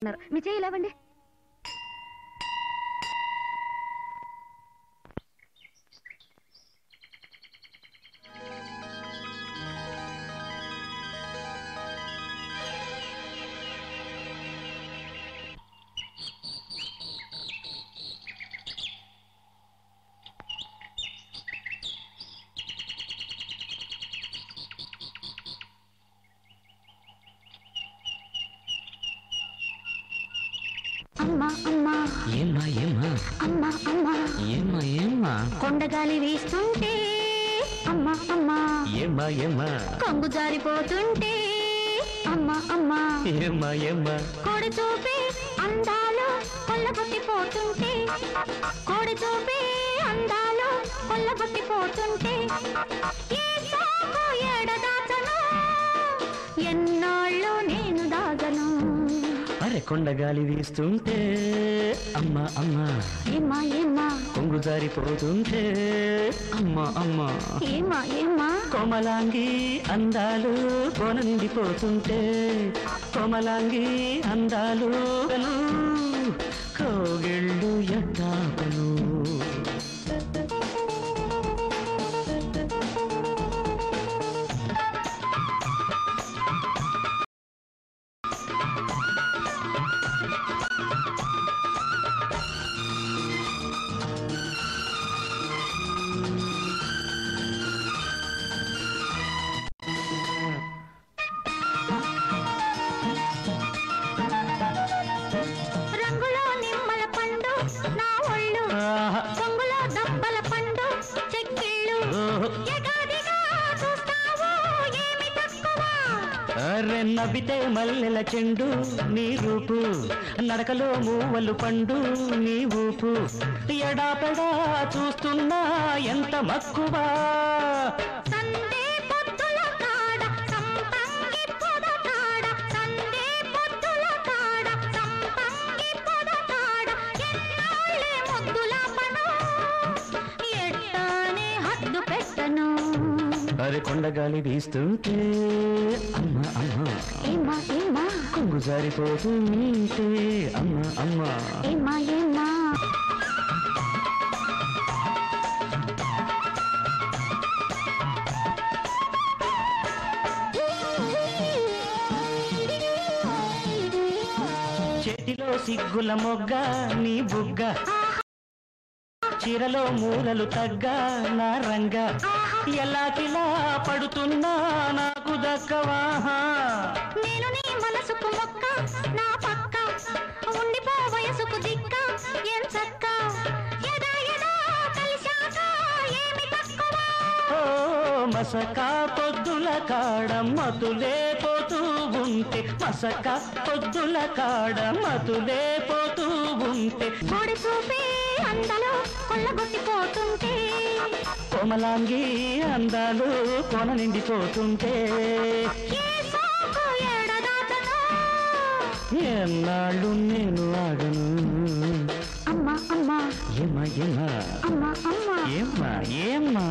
మీ చేయి లేవండి. అమ్మా అమ్మా ఏమ్మా ఏమ్మా అమ్మా అమ్మా ఏమ్మా ఏమ్మా కొండగాలి వీస్తుంటే అమ్మా అమ్మా ఏమ్మా ఏమ్మా కొంగు జారిపోతుంటే అమ్మా అమ్మా ఏమ్మా ఏమ్మా కోడి చూపి అందాలు కొల్లగొట్టిపోతుంటే కోడి చూపి అందాలు కొల్లగొట్టిపోతుంటే ఏ సోకు ఏడదాచను ఎన్నాళ్ళు నేను దాగను. అరే కొండగాలి వీస్తుంటే అమ్మా అమ్మా ఏమ్మా ఏమ్మా కొంగు జారిపోతుంటే అమ్మా అమ్మా ఏమ్మా ఏమ్మా కోమలాంగి అందాలు కోన నిండిపోతుంటే కోమలాంగి అందాలు కోగిళ్ళు ఎట్టాపను. రంగులో నిమ్మల పండు నా ఒళ్ళు పొంగులో దబ్బల పండు చెక్కిళ్ళు ఎగాదిగా చూస్తావు ఏమి తక్కువ. అరే నవ్వితే మల్లెల చెండు నీ రూపు నడకలో మూవలు పండు నీ ఊపు ఎడాపెడా చూస్తున్నా ఎంత మక్కువ. సందే పొద్దుల కాడ సంపంగి పొద కాడ సందే పొద్దుల కాడ సంపంగి పొద కాడ ఎన్నాళ్ళే ముద్దుల పను ఎట్టానే హద్దు పెట్టను. అరే కొండగాలి వీస్తుంటే అమ్మా అమ్మా ఏమ్మా ఏమ్మా కొంగు జారిపోతుంటే అమ్మా అమ్మా ఏమ్మా ఏమ్మా చేతిలో సిగ్గుల మొగ్గ నీ బుగ్గ చీరలో మూలలు తగ్గ నా రంగ ఎలాకిలా పడుతున్నా నాకు దక్కవాహా. నేను నీ మనసుకు మొక్క నా పక్క ఉండిపో వయసుకు దిక్క ఏం చక్క ఎదా ఎదా కలిశాక ఏమి తక్కువ. ఓ మసక పొద్దుల కాడ మతులే పోతూ ఉంటే మసక పొద్దుల కాడ మతులే పోతూ ఉంటే కోడి చూపి అందలో కొల్లగొట్టిపోతుంటే కోమలాంగి అందాలు కొన నిండిపోతుంటే ఏ సోకు ఏడదాచను ఎన్నాళ్ళు నేను ఆగను. అమ్మా అమ్మా ఏమ్మా ఏమ్మా అమ్మా అమ్మా ఏమ్మా ఏమ్మా